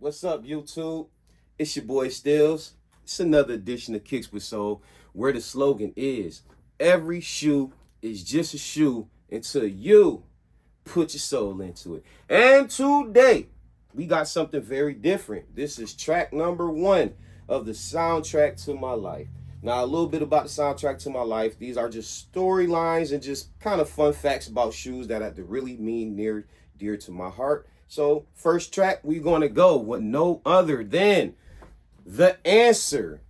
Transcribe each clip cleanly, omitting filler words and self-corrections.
What's up, YouTube? It's your boy Stills. It's another edition of Kicks with Soul, where the slogan is every shoe is just a shoe until you put your soul into it. And today, we got something very different. This is track number 1 of the soundtrack to my life. Now, a little bit about the soundtrack to my life. These are just storylines and just kind of fun facts about shoes that really mean near dear to my heart. So, first track, we're going to go with no other than The Answer.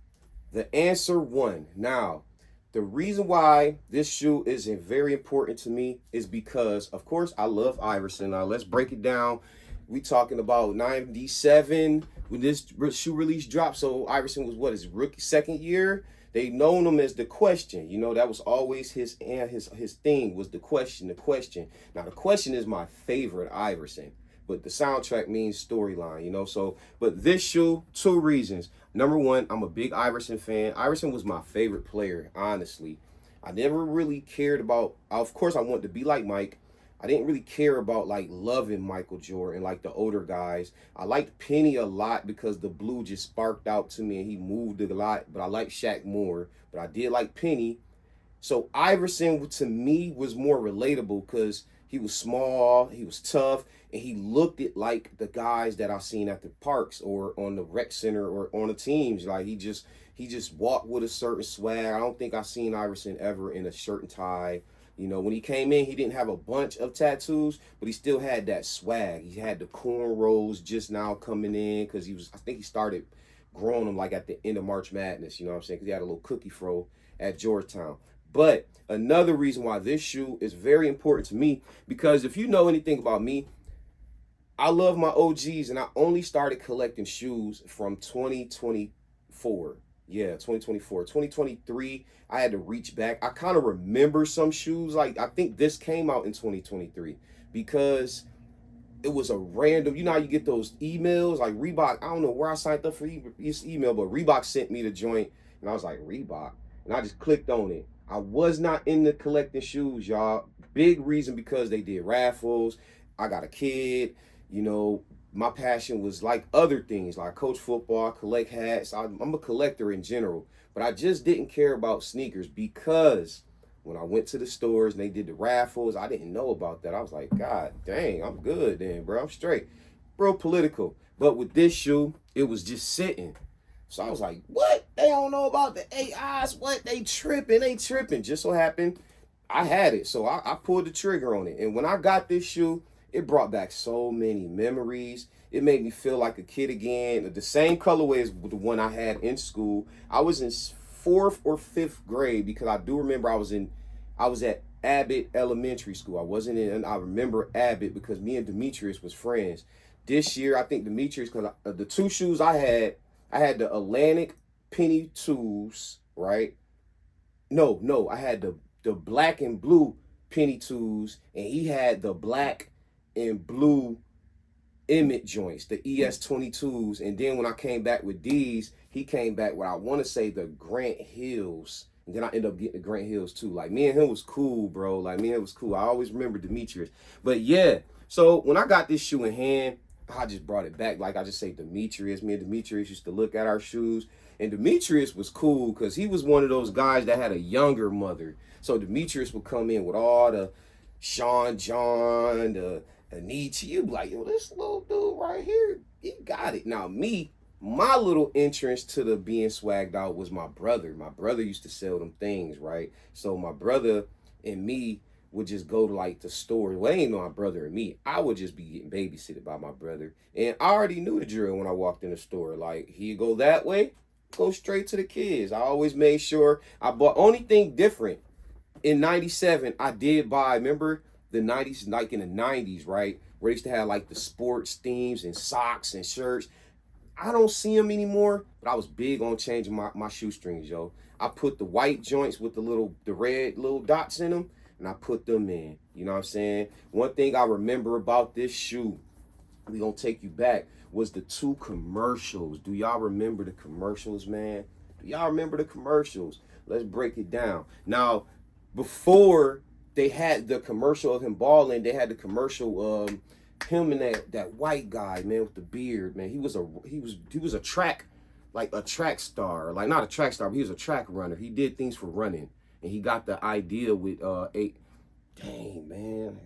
The Answer 1. Now, the reason why this shoe is very important to me is because, of course, I love Iverson. Now, let's break it down. We talking about 97 when this shoe release dropped. So Iverson was his rookie second year. They known him as the question. You know, that was always his thing was the question. Now, the question is my favorite Iverson. But the soundtrack means storyline, you know. So, but this shoe, 2 reasons. Number 1, I'm a big Iverson fan. Iverson was my favorite player, honestly. I never really cared about, of course, I wanted to be like Mike. I didn't really care about like loving Michael Jordan, like the older guys. I liked Penny a lot because the blue just sparked out to me and he moved a lot. But I liked Shaq more. But I did like Penny. So Iverson to me was more relatable because he was small, he was tough, and he looked it like the guys that I seen at the parks or on the rec center or on the teams. Like he just walked with a certain swag. I don't think I seen Iverson ever in a shirt and tie. You know, when he came in, he didn't have a bunch of tattoos, but he still had that swag. He had the cornrows just now coming in because I think he started growing them like at the end of March Madness, you know what I'm saying? Because he had a little cookie fro at Georgetown. But another reason why this shoe is very important to me, because if you know anything about me, I love my OGs, and I only started collecting shoes from 2024. Yeah, 2024. 2023, I had to reach back. I kind of remember some shoes. Like, I think this came out in 2023 because it was a random, you know how you get those emails, like Reebok, I don't know where I signed up for this email, but Reebok sent me the joint, and I was like, Reebok? And I just clicked on it. I was not into collecting shoes, y'all. Big reason because they did raffles. I got a kid. You know, my passion was like other things, like coach football, collect hats. I'm a collector in general. But I just didn't care about sneakers because when I went to the stores and they did the raffles, I didn't know about that. I was like, God dang, I'm good then, bro. I'm straight. Bro, political. But with this shoe, it was just sitting. So I was like, what? They don't know about the AIs. What? They tripping. Just so happened, I had it. So I pulled the trigger on it. And when I got this shoe, it brought back so many memories. It made me feel like a kid again. The same colorway as the one I had in school. I was in 4th or 5th grade because I do remember I was at Abbott Elementary School. I remember Abbott because me and Demetrius was friends. This year, I think Demetrius, because the 2 shoes I had the Atlantic Penny 2s, right? No, I had the black and blue Penny 2s, and he had the black and blue Emmett joints, the ES22s. And then when I came back with these, he came back with, I want to say, the Grant Hills. And then I ended up getting the Grant Hills too. Like, me and him was cool, bro. Like, me and him was cool. I always remember Demetrius. But yeah, so when I got this shoe in hand, I just brought it back. Like I just say Demetrius. Me and Demetrius used to look at our shoes. And Demetrius was cool because he was one of those guys that had a younger mother. So Demetrius would come in with all the Sean John, the Nietzsche. You'd be like, yo, this little dude right here, he got it. Now me, my little entrance to the being swagged out was my brother. My brother used to sell them things, right? So my brother and me would just go to like the store. Well, ain't no my brother and me. I would just be getting babysitted by my brother. And I already knew the drill when I walked in the store. Like, he'd go that way, go straight to the kids. I always made sure I bought. Only thing different, in 97, I did buy, remember the 90s, like in the 90s, right? Where they used to have like the sports themes and socks and shirts. I don't see them anymore, but I was big on changing my shoestrings, yo. I put the white joints with the red little dots in them, and I put them in. You know what I'm saying? One thing I remember about this shoe, we gonna take you back, was the 2 commercials. Do y'all remember the commercials, man? Do y'all remember the commercials? Let's break it down. Now, before they had the commercial of him balling, they had the commercial Him and that white guy, man, with the beard, man. He was a track, like a track star, like not a track star, but he was a track runner. He did things for running, and he got the idea with dang man,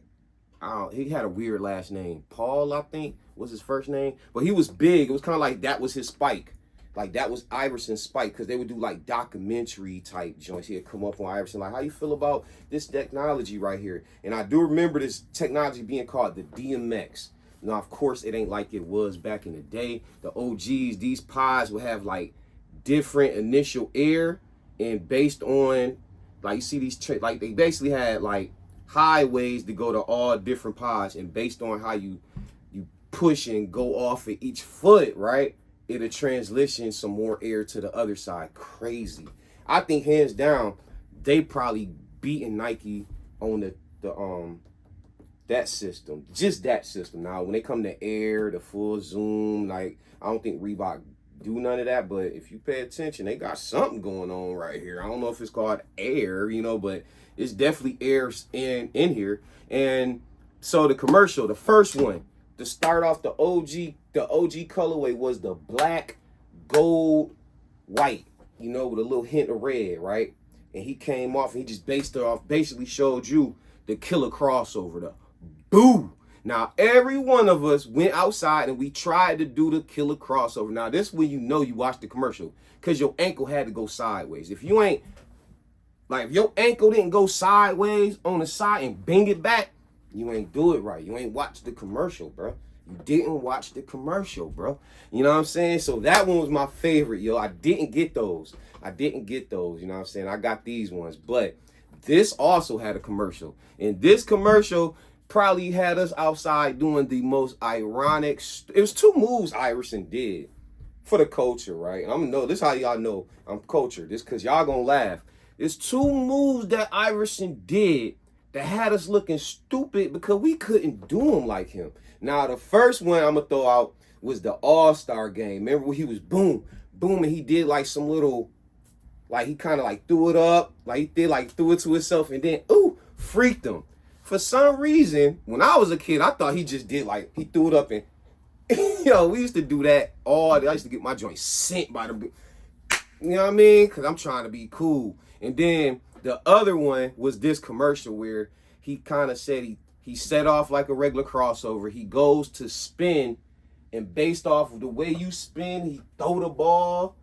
he had a weird last name. Paul, I think, was his first name, but he was big. It was kind of like that was his spike. Like that was Iverson's spike, because they would do like documentary type joints. He'd come up on Iverson, like, how you feel about this technology right here? And I do remember this technology being called the DMX. Now, of course, it ain't like it was back in the day. The OGs, these pods would have like different initial air, and based on, like, you see these, like they basically had like highways to go to all different pods, and based on how you push and go off of each foot, right? It'll transition some more air to the other side. Crazy. I think hands down, they probably beating Nike on that system. Just that system. Now, when they come to air, the full zoom, like, I don't think Reebok do none of that, but if you pay attention, they got something going on right here. I don't know if it's called air, but it's definitely air in here. And so the commercial, the first one, to start off, the OG colorway was the black, gold, white, with a little hint of red, right? And he came off and he just based it off, basically showed you the killer crossover, the boo. Now, every one of us went outside and we tried to do the killer crossover. Now, this is when you watched the commercial, because your ankle had to go sideways. If you ain't, like, if your ankle didn't go sideways on the side and bang it back, you ain't do it right. You ain't watched the commercial, bro. You didn't watch the commercial, bro. You know what I'm saying? So that one was my favorite, yo. I didn't get those. You know what I'm saying? I got these ones. But this also had a commercial. And this commercial probably had us outside doing the most ironic. It was two moves Iverson did for the culture, right? This is how y'all know I'm cultured. This because y'all gonna laugh. It's two moves that Iverson did that had us looking stupid because we couldn't do them like him. Now, the first one I'm going to throw out was the All-Star game. Remember when he was boom, and he did like some little, like he kind of like threw it up, like he did like threw it to himself and then, freaked him. For some reason, when I was a kid, I thought he just did like, he threw it up and, we used to do that all day. I used to get my joint sent by the, you know what I mean? Because I'm trying to be cool. And then the other one was this commercial where he kind of said he set off like a regular crossover. He goes to spin, and based off of the way you spin, he throw the ball.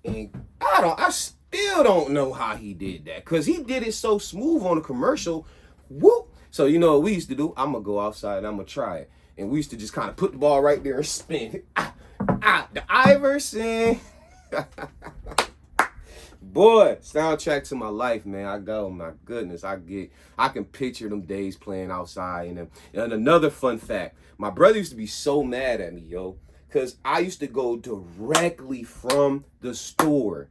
And I still don't know how he did that, because he did it so smooth on the commercial. Whoop. So you know what we used to do? I'm going to go outside and I'm going to try it. And we used to just kind of put the ball right there and spin. The Iverson. Boy, soundtrack to my life, man. Oh my goodness, I can picture them days playing outside. And another fun fact, my brother used to be so mad at me, yo, because I used to go directly from the store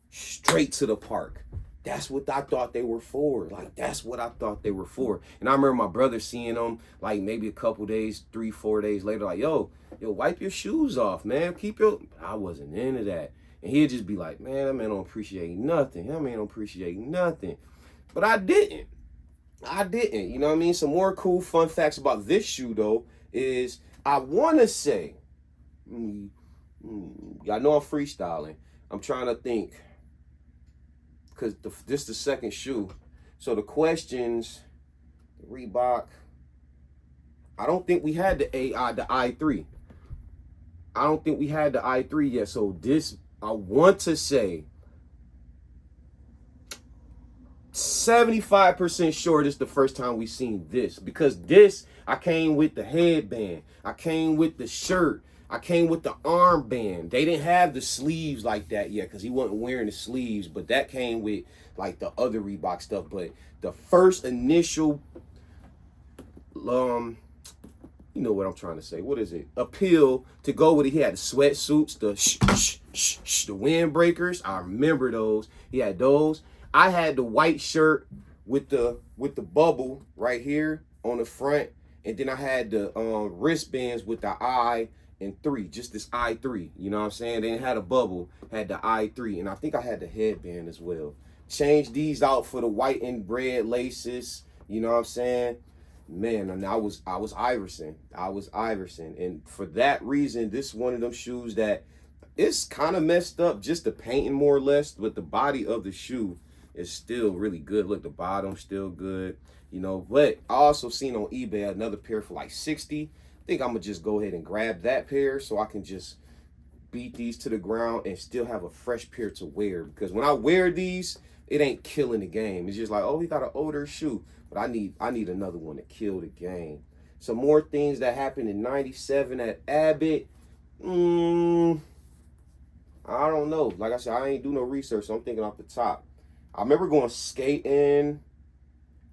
straight to the park. That's what I thought they were for. Like, that's what I thought they were for. And I remember my brother seeing them, like, maybe a couple days, 3-4 days later, like, yo, wipe your shoes off, man. I wasn't into that. And he'd just be like, man, that man don't appreciate nothing. But I didn't. You know what I mean? Some more cool fun facts about this shoe, though, is I want to say, y'all know I'm freestyling. I'm trying to think, because this is the second shoe. So the questions, the Reebok, I don't think we had the i3. I don't think we had the i3 yet. So this, I want to say 75% sure this is the first time we seen this, because this, I came with the headband, I came with the shirt, I came with the armband. They didn't have the sleeves like that yet because he wasn't wearing the sleeves, but that came with like the other Reebok stuff. But the first initial, you know what I'm trying to say. What is it? Appeal to go with it. He had the sweatsuits, the the windbreakers. I remember those. He had those. I had the white shirt with the bubble right here on the front, and then I had the wristbands with the I and 3, just this I3. You know what I'm saying? They didn't have a bubble, had the I3, and I think I had the headband as well. Changed these out for the white and red laces. You know what I'm saying? man, and I was Iverson. I was Iverson. And for that reason, this is one of them shoes that it's kind of messed up, just the painting more or less, but the body of the shoe is still really good. Look, the bottom's still good, you know. But I also seen on eBay another pair for like 60. I think I'm gonna just go ahead and grab that pair so I can just beat these to the ground and still have a fresh pair to wear. Because when I wear these, it ain't killing the game. It's just like, oh, he got an older shoe, but I need another one to kill the game. Some more things that happened in '97 at Abbott. I don't know. Like I said, I ain't do no research, so I'm thinking off the top. I remember going skating.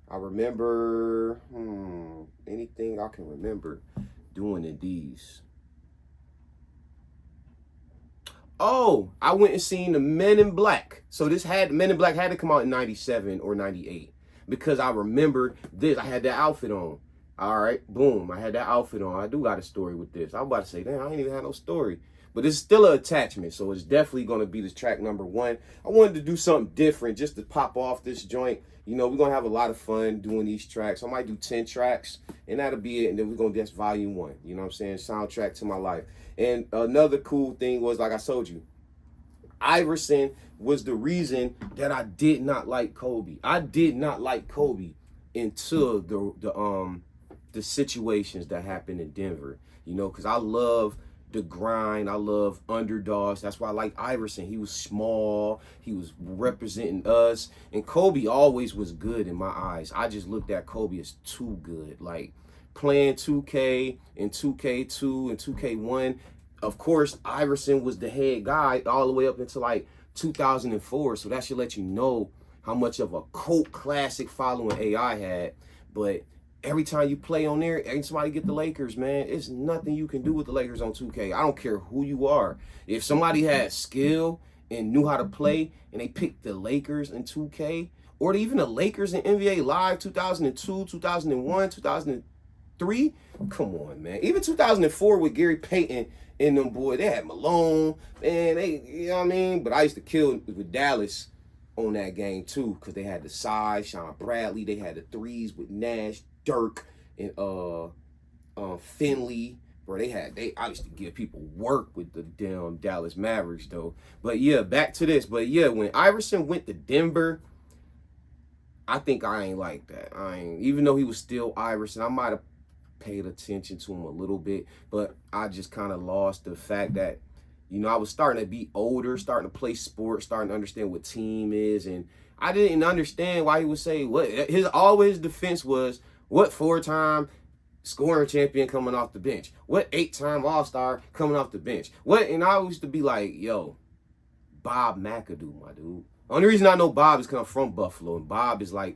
I remember anything I can remember doing in these. Oh, I went and seen the Men in Black. So Men in Black had to come out in '97 or '98 because I remember this. I had that outfit on. All right, boom. I had that outfit on. I do got a story with this. I was about to say, damn, I ain't even had no story. But it's still an attachment, so it's definitely going to be this track number 1. I wanted to do something different just to pop off this joint. You know, we're going to have a lot of fun doing these tracks. I might do 10 tracks, and that'll be it. And then we're going to just volume 1. You know what I'm saying? Soundtrack to my life. And another cool thing was, like I told you, Iverson was the reason that I did not like Kobe. I did not like Kobe until the situations that happened in Denver. You know, because I love the grind. I love underdogs. That's why I like Iverson. He was small. He was representing us. And Kobe always was good in my eyes. I just looked at Kobe as too good. Like playing 2K and 2K2 and 2K1. Of course, Iverson was the head guy all the way up until like 2004. So that should let you know how much of a cult classic following AI had. But every time you play on there, every somebody get the Lakers, man, it's nothing you can do with the Lakers on 2K. I don't care who you are. If somebody had skill and knew how to play and they picked the Lakers in 2K, or even the Lakers in NBA Live 2002, 2001, 2003, come on, man. Even 2004 with Gary Payton and them boy, they had Malone, man, you know what I mean? But I used to kill with Dallas on that game too, because they had the size, Sean Bradley, they had the threes with Nash, Dirk, and Finley, bro. I used to give people work with the damn Dallas Mavericks though. But yeah, back to this. But yeah, when Iverson went to Denver, I think I ain't like that. Even though he was still Iverson, I might have paid attention to him a little bit, but I just kind of lost the fact that, you know, I was starting to be older, starting to play sports, starting to understand what team is, and I didn't understand why he would say what his always defense was. What 4-time scoring champion coming off the bench? What 8-time All-Star coming off the bench? What? And I used to be like, yo, Bob McAdoo, my dude. Only reason I know Bob is because I'm from Buffalo, and Bob is like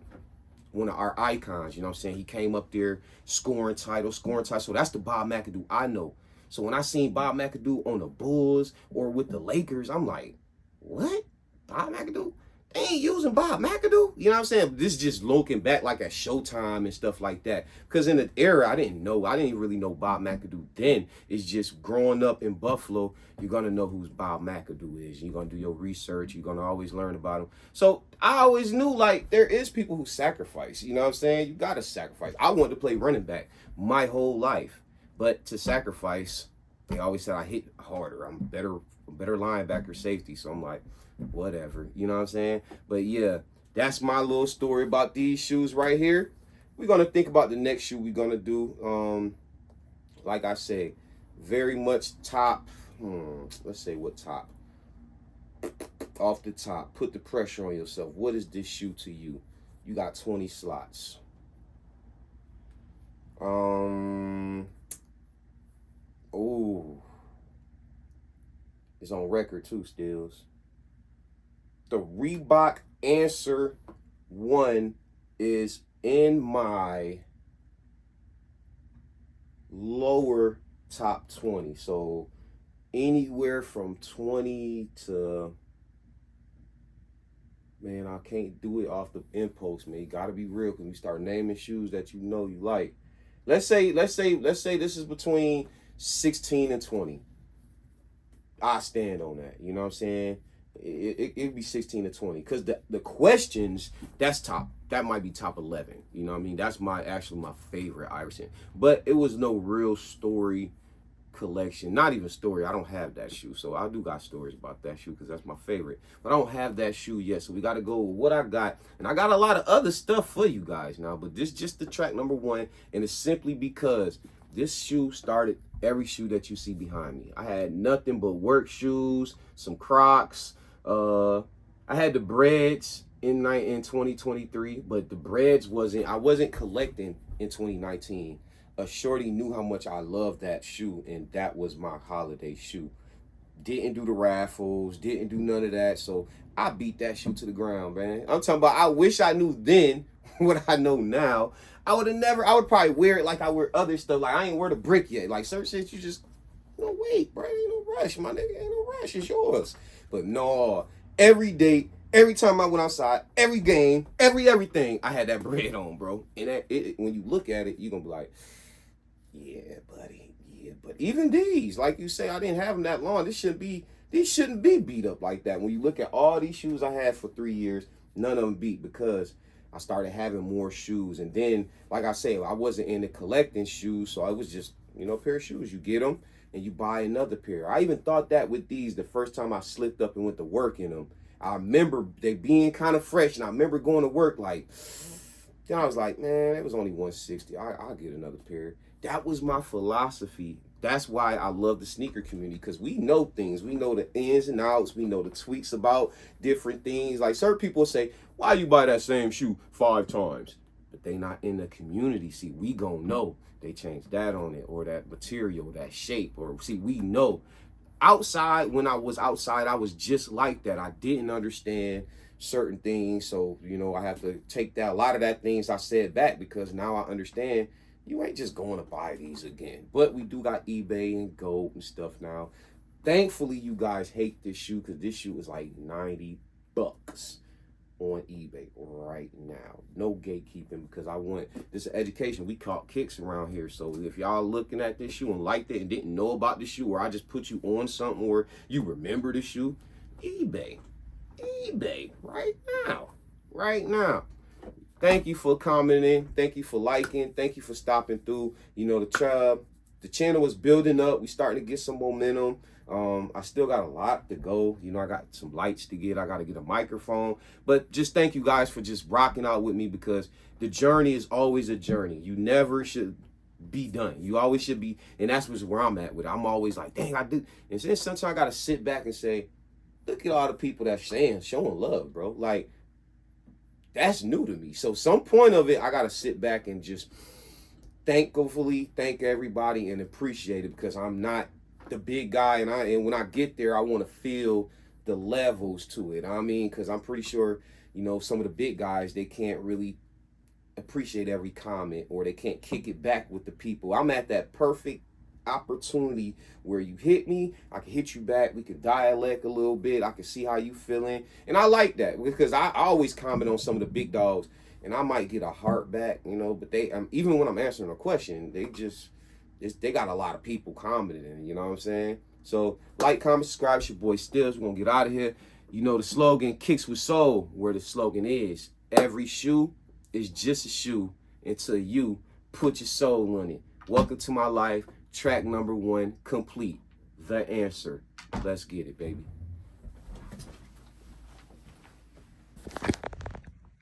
one of our icons, you know what I'm saying? He came up there scoring titles. So that's the Bob McAdoo I know. So when I seen Bob McAdoo on the Bulls or with the Lakers, I'm like, what? Bob McAdoo? They ain't using Bob McAdoo? You know what I'm saying? This is just looking back like at Showtime and stuff like that. Because in the era, I didn't even really know Bob McAdoo then. It's just growing up in Buffalo, you're going to know who Bob McAdoo is. You're going to do your research. You're going to always learn about him. So I always knew, like, there is people who sacrifice. You know what I'm saying? You got to sacrifice. I wanted to play running back my whole life. But to sacrifice, they always said I hit harder. I'm a better linebacker safety. So I'm like, whatever, you know what I'm saying? But yeah, that's my little story about these shoes right here. We're gonna think about the next shoe we're gonna do. Like I say, very much top. Let's say what top? Off the top, put the pressure on yourself. What is this shoe to you? You got 20 slots. Oh, it's on record too, Stills. The Reebok Answer 1 is in my lower top 20. So anywhere from 20 to, man, I can't do it off the impulse, man. You gotta be real because we start naming shoes that you know you like. Let's say this is between 16 and 20. I stand on that. You know what I'm saying? It'd be 16 to 20 because the questions that might be top 11. You know what I mean? That's my favorite Iverson. But it was no real story collection, not even story. I don't have that shoe, so I do got stories about that shoe because that's my favorite, but I don't have that shoe yet, so we got to go with what I got. And I got a lot of other stuff for you guys now, but this just the track number one, and it's simply because this shoe started every shoe that you see behind me. I had nothing but work shoes, some Crocs. I had the breads in 2023, but the breads I wasn't collecting in 2019. A shorty knew how much I loved that shoe, and that was my holiday shoe. Didn't do the raffles, didn't do none of that, so I beat that shoe to the ground, man. I'm talking about, I wish I knew then what I know now. I would probably wear it like I wear other stuff. Like, I ain't wear the brick yet. Like, certain shit, you just, no, wait, bro, ain't no rush, my nigga, ain't no rush, it's yours. But no, every day, every time I went outside, every game, everything, I had that bread on, bro. And when you look at it, you're gonna be like, yeah, buddy. Yeah, but even these, like you say, I didn't have them that long. These shouldn't be beat up like that. When you look at all these shoes I had for 3 years, none of them beat because I started having more shoes. And then, like I say, I wasn't into collecting shoes, so I was just, a pair of shoes. You get them and you buy another pair. I even thought that with these the first time I slipped up and went to work in them. I remember they being kind of fresh, and I remember going to work like, then I was like, man, it was only 160. I'll get another pair. That was my philosophy. That's why I love the sneaker community, because we know things. We know the ins and outs. We know the tweaks about different things. Like, certain people say, why you buy that same shoe 5 times? But they not in the community. See, we gon' know they changed that on it, or that material, that shape, or see, we know. Outside, when I was outside, I was just like that. I didn't understand certain things. So, I have to take a lot of that things I said back, because now I understand you ain't just going to buy these again. But we do got eBay and Gold and stuff now. Thankfully, you guys hate this shoe, because this shoe is like $90 on eBay right now. No gatekeeping, because I want this education. We call kicks around here. So if y'all looking at this shoe and liked it and didn't know about the shoe, or I just put you on something, or you remember the shoe, eBay right now. Thank you for commenting. Thank you for liking. Thank you for stopping through. The channel is building up. We starting to get some momentum. I still got a lot to go. I got some lights to get. I got to get a microphone. But just thank you guys for just rocking out with me, because the journey is always a journey. You never should be done. You always should be. And that's where I'm at with it. I'm always like, dang, I do. And then sometimes I got to sit back and say, look at all the people that's showing love, bro. Like, that's new to me. So some point of it, I got to sit back and just thank everybody and appreciate it, because I'm not the big guy, and when I get there, I want to feel the levels to it. I mean, because I'm pretty sure, some of the big guys, they can't really appreciate every comment, or they can't kick it back with the people. I'm at that perfect opportunity where you hit me, I can hit you back, we could dialect a little bit, I can see how you feeling, and I like that, because I always comment on some of the big dogs, and I might get a heart back, but they, even when I'm answering a question, they got a lot of people commenting, you know what I'm saying? So, like, comment, subscribe. It's your boy Stills. We're going to get out of here. The slogan, Kicks with Soul, where the slogan is, every shoe is just a shoe until you put your soul on it. Welcome to my life. Track number 1 complete. The answer. Let's get it, baby.